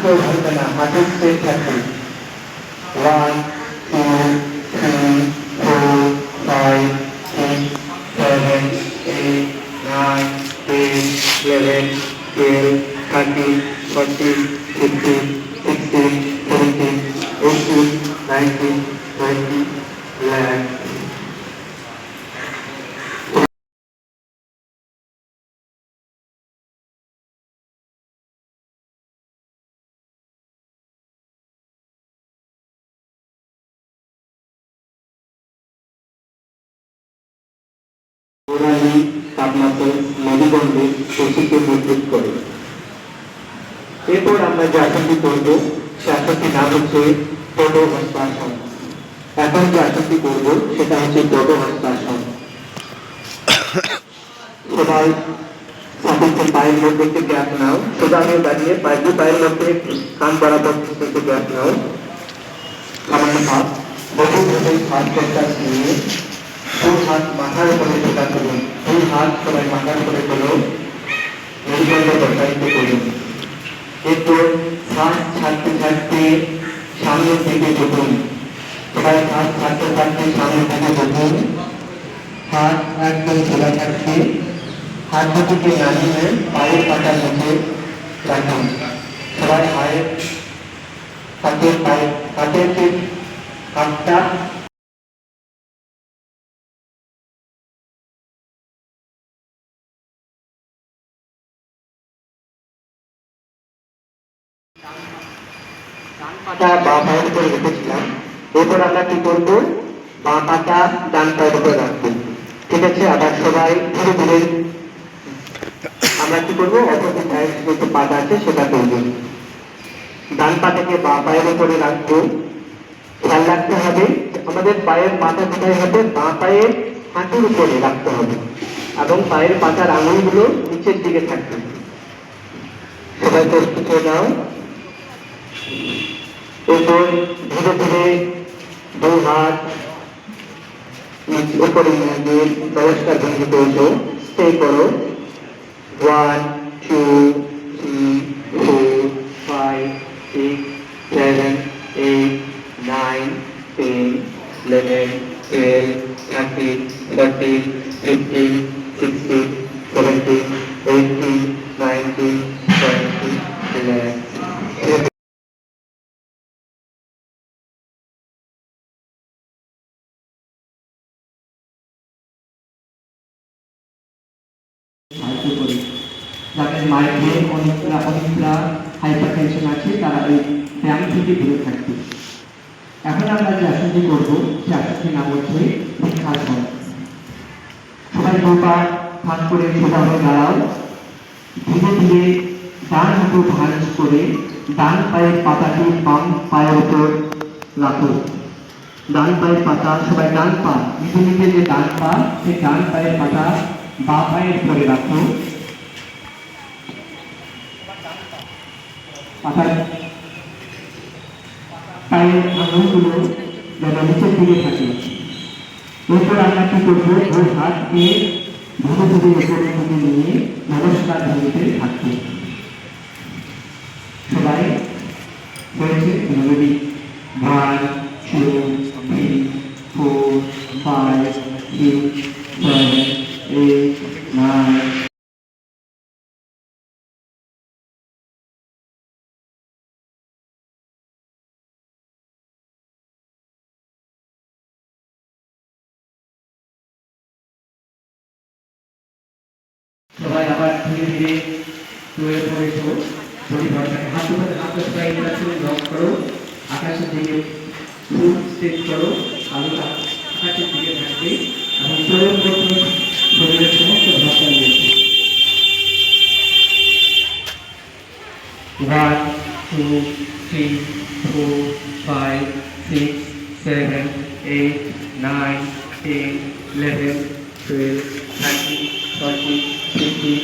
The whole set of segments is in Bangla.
কেউ ভাঙবে না, হাঁটু স্ট্রেট থাকবে। 1 2 3 4 5 6 7 8 9 10 11 12 13 14 15 16 17 18 19 20 11। গোড়ালি তাপমাত্রা মেরুদণ্ডে পেশিকে মজবুত করে। এরপর আমরা যে আসনটি করব সে আসনটির নাম হচ্ছে পদ হস্তাসন। এখন যে আসনটি করব সেটা হচ্ছে পদ হস্তাসন। সবাই সাপেক্ষে পায়ের মধ্যে একটি গ্যাপ নাও, সোজা হয়ে দাঁড়িয়ে পায়ের মধ্যে কান বরাবর একটু গ্যাপ নাও, সামান্য হাত গভীরভাবে শ্বাস প্রশ্বাস নিয়ে দুই হাত মাথার উপরে ঢোকা করুন। দুই হাত সবাই মাথার উপরে করুন, মেরুদণ্ড প্রসারিত করুন। এরপর শ্বাস ছাড়তে ছাড়তে সামনের দিকে ঝুঁকুন। সবাই শ্বাস ছাড়তে ছাড়তে সামনের দিকে ঝুঁকুন। হাত একদম খোলা থাকবে। হাত দুটিকে নামিয়ে পায়ের পাতার মধ্যে রাখুন। সবাই হাতের যে হাতটা ডান পাটা বাঁ পায়ের উপরে রেখেছিলাম। এরপর আমরা কি করবো, বাঁ পাটা ডান পায়ের উপরে রাখবো। ঠিক আছে, আবার সবাই ধীরে ধীরে আমরা কি করবো, অপোজিট সাইড যে পাটা আছে সেটা করবো। ডান পাটাকে বাঁ পায়ের উপরে রাখবো। খেয়াল রাখতে হবে আমাদের পায়ের পাতা কোথায় হবে, বাঁ পায়ের হাঁটুর উপরে রাখতে হবে এবং পায়ের পাতার আঙুলগুলো নিচের দিকে থাকবে। সবাই প্রস্তুত হয়ে নাও। এরপর ধীরে ধীরে দুই হাত উপরে নিয়ে গিয়ে নমস্কার ভঙ্গিতে এসো, স্টে করো। 1 2 3 4 5 6 7 8 9 10 11 12 13 14 15 16 17 18 19 20 11। সাহায্য করে যাদের মাইগ্রেন অনিদ্রা হাইপার টেনশন আছে তারা এই ব্যায়াম থেকে দূরে থাকবে। এখন আমরা যে আসনটি করবো সে আসনটির নাম হচ্ছে বৃক্ষাসন। সবাই দুপা ভাঁজ করে সোজা হয়ে দাঁড়াও। ধীরে ধীরে ডান হাঁটু ভাঁজ করে ডান পায়ের পাতাটি বাম পায়ের উপর রাখো। ডান পায়ের পাতা সবাই ডান পা নিজে নিজে যে ডান পা সেই ডান পায়ের পাতা বাঁ পায়ের উপরে রাখো। পাতার পায়ের আঙুলগুলো যেন নিচের দিকে থাকে। এরপর আমরা কি করবো, দুই হাত দিয়ে ধীরে ধীরে উপরের দিকে নিয়ে নমস্কার ভঙ্গিতে থাকবো। সবাই হয়েছে রেডি? 1 2 3 4 5 6 7 8 9। সবাই আবার ধীরে ধীরে শুয়ে পড়েছো। হাত সবাই লক করো, আকাশের দিকে ফুল স্টেপ করো, আলু আকাশের দিকে থাকবে এবং চরম গঠন শরীরের সমস্ত ভাষা নিয়েছে। 1 2 3 4 5 6 7 8 9 10 11 12 13 14 15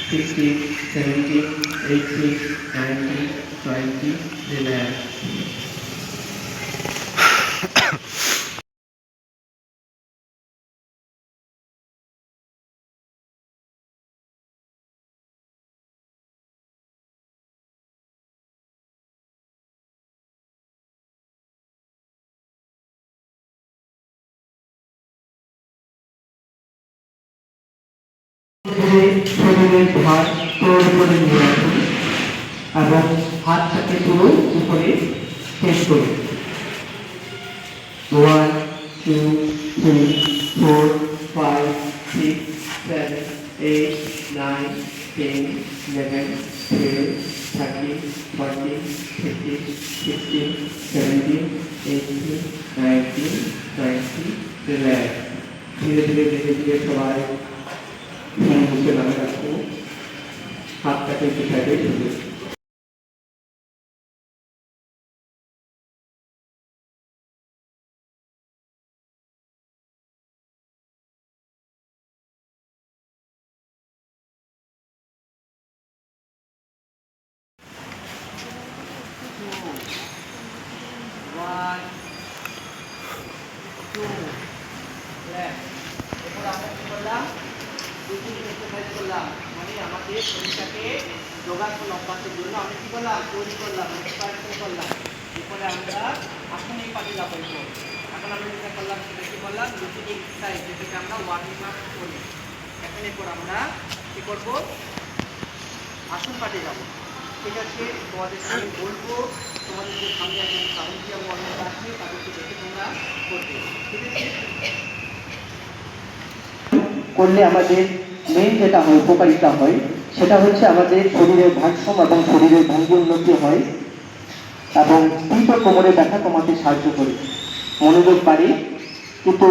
16 17 18 19 20 11। শরীরের ভার তোর উপরে নিয়ে আসুন এবং হাতটাকে পুরো উপরে শেষ করুন। 1 2 3 4 5 6 7 8 9 10 11 12 13 14 15 16 17 18 19 20 relax। ধীরে ধীরে ধীরে ধীরে সবাই মুখে নামে রাখবো, হাতটাকে একটু সাইডে ঢুকে। এরপর আমরা কি করলাম, দুদিন এক্সারসাইজ করলাম, মানে আমাদের শরীরটাকে যোগাসন অভ্যাসের জন্য আমরা কি করলাম, তৈরি করলাম, ইন্সপায়ারেশন করলাম। এরপরে আমরা এখন এই পাটি লাগাইব। এখন আমরা যেটা করলাম সেটা কি করলাম, দুদিন এক্সারসাইজ, যেটাকে আমরা ওয়ার্মিং আপ করি। এখন এরপর আমরা কি করব, আসন পাটে যাব। ঠিক আছে, তোমাদেরকে আমি বলবো, তোমাদের যে সামনে একজন সামুদ্রিক মর্যাদা আছে তাদেরকে দেখে তোমরা করবে। ঠিক আছে, করলে আমাদের মেন যেটা হয়, উপকারিতা হয়, সেটা হচ্ছে আমাদের শরীরের ভারসাম্য এবং শরীরের ভঙ্গি উন্নতি হয় এবং পিঠ ও কোমরে ব্যথা কমাতে সাহায্য করে, মনোযোগ বাড়ে। কিন্তু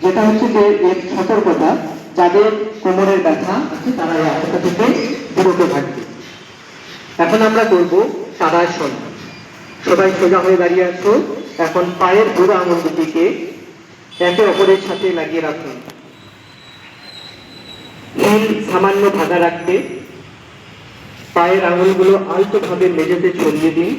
যেটা হচ্ছে যে এর সতর্কতা, যাদের কোমরের ব্যথা আছে তারা এই আসনটা থেকে বিরত থাকবে। এখন আমরা করব তাড়াসন। সবাই সোজা হয়ে দাঁড়িয়ে আছো। এখন পায়ের বুড়ো আঙুল দুটিকে একে অপরের সাথে লাগিয়ে রাখুন। হিল সামান্য ভাগা রাখবে। পায়ের আঙুলগুলো আলতোভাবে মেঝেতে ছড়িয়ে দিন।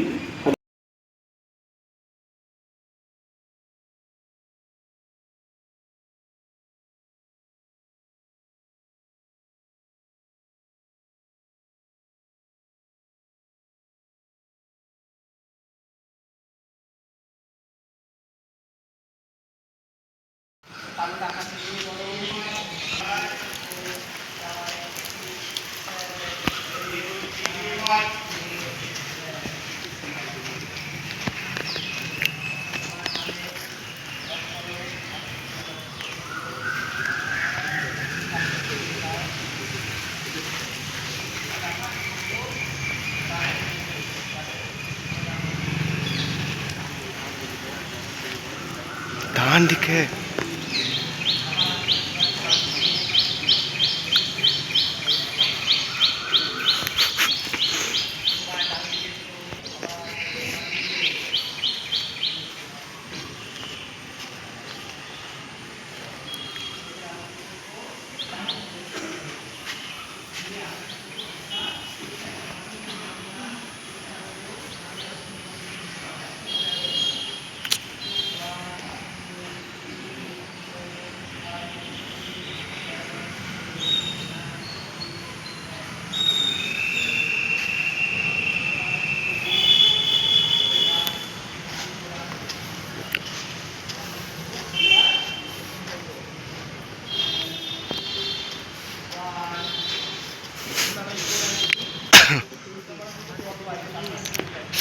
ডান দিকে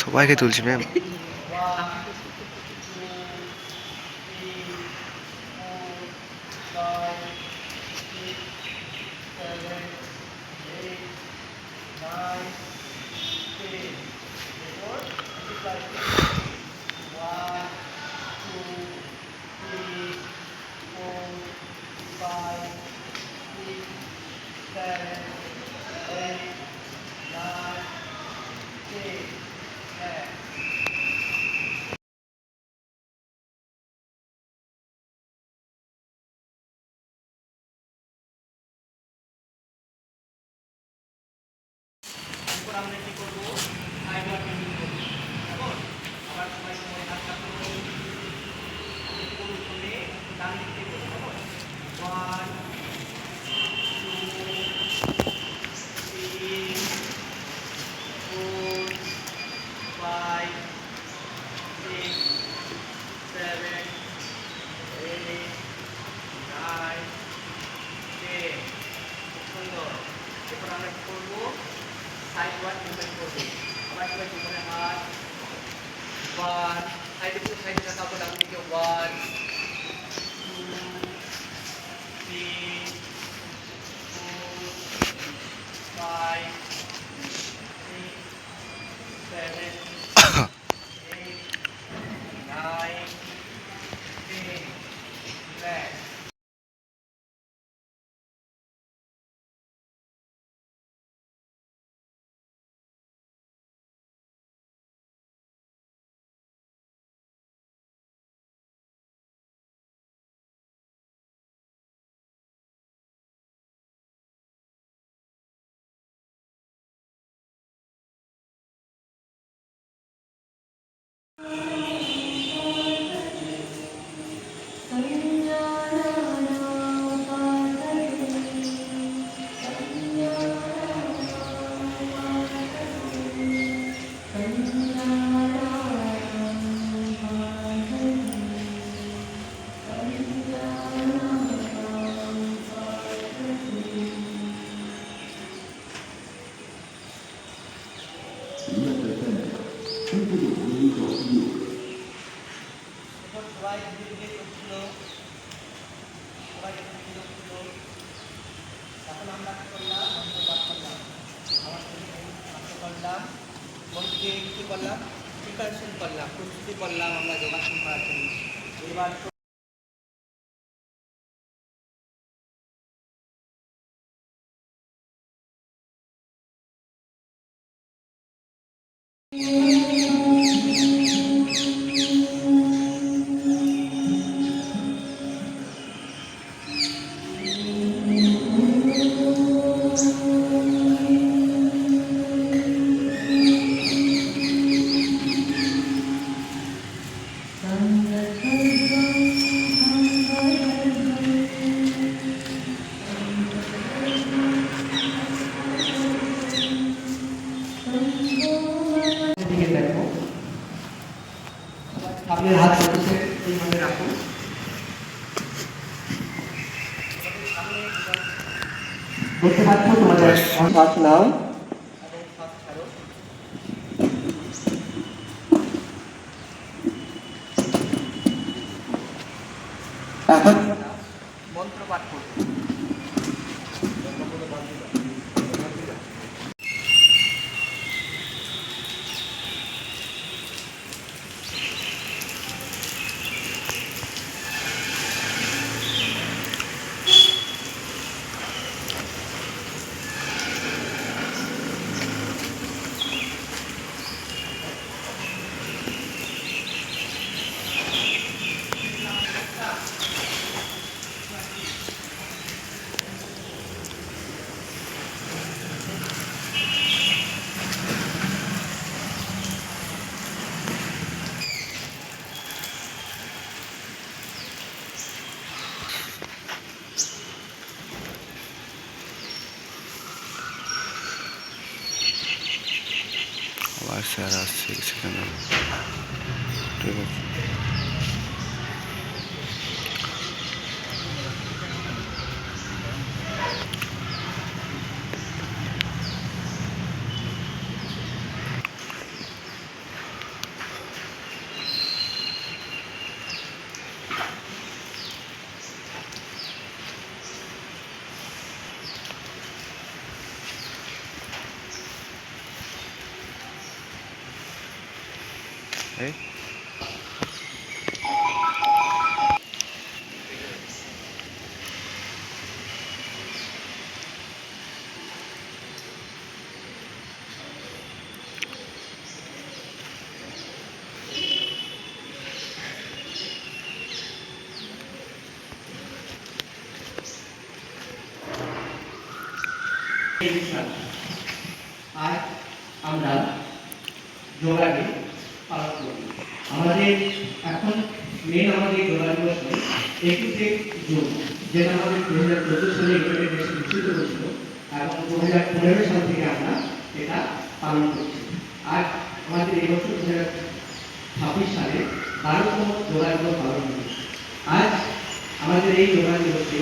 সবাইকে তুলছি ম্যাম। হাতটা ডান দিকে 1 2 3 4 5 6 7 8 9 10 relax সবাই ধীরে ধীরে করছিল সবাই ধীরে ধীরে করছিল এখন আমরা কি করলাম মন্ত্রপাঠ করলাম আমার পাঠ করলাম মন্ত্রে কী করলাম প্রিপারেশন করলাম প্রস্তুতি করলাম আমরা যোগাসন করার জন্য এবার দিকে দেখো আপনার হাত এইভাবে রাখুন দেখতে পাচ্ছ তোমাদের শ্বাস নাও এখন মন্ত্র পাঠ করুন আবার স্যার আসছে সেখানে ঠিক আছে এই আর আমরা যোগাকে পালন করি আমাদের এখন মেন আমাদের যোগাযোগ আছে 21 জুন যেটা আমাদের 2014 সালে এখানে দেশে ঘোষিত হয়েছিল এবং 2015 সাল থেকে আমরা এটা পালন করছি আর আমাদের এই বছর 2026 সালে 12তম যোগাযোগ পালন হবে আজ আমাদের এই যোগাযোগকে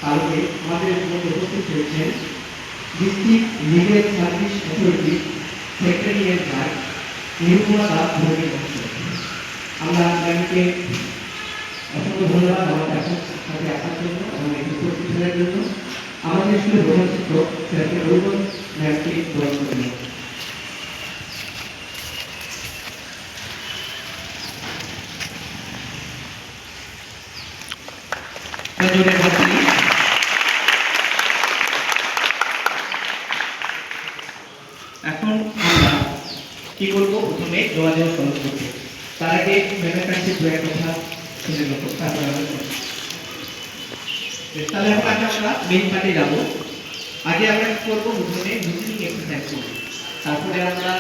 পালনে আমাদের মধ্যে উপস্থিত হয়েছেন district legal service authority secretariat guard Nirupama Das আমরা ম্যামকে অসংখ্য ধন্যবাদ আমাদের এখন সাথে আসার জন্য এবং এই উপস্থিত হওয়ার জন্য। আমাদের স্কুলের প্রধান শিক্ষক স্যারকে অনুরোধ ম্যামকে বরণ করে নিন। জোরে হাত দিন। এখন আমরা কি করবো, প্রথমে যোগাযোগ সহজ করবো। তার আগে ম্যামের কাছে দু এক কথা শুনে নেবো, তারপরে আমরা করবো। তাহলে এখন আগে আমরা মেইন পার্টে যাবো। আগে আমরা কি করবো, প্রথমে লিসনিং এক্সারসাইজ করবো, তারপরে আমরা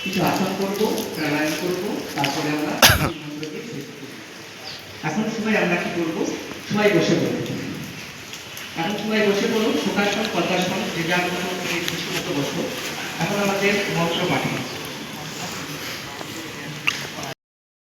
কিছু আসন করবো, প্রাণায়াম করবো, তারপরে আমরা মন্ত্রকে শেষ করবো। এখন সবাই আমরা কি করবো, সবাই বসে পড়বো। এখন সবাই বসে পড়ুন, সুখাসন পদ্মাসন যে যার মতো মতো বসো। এখন আমাদের মন্ত্র পাঠ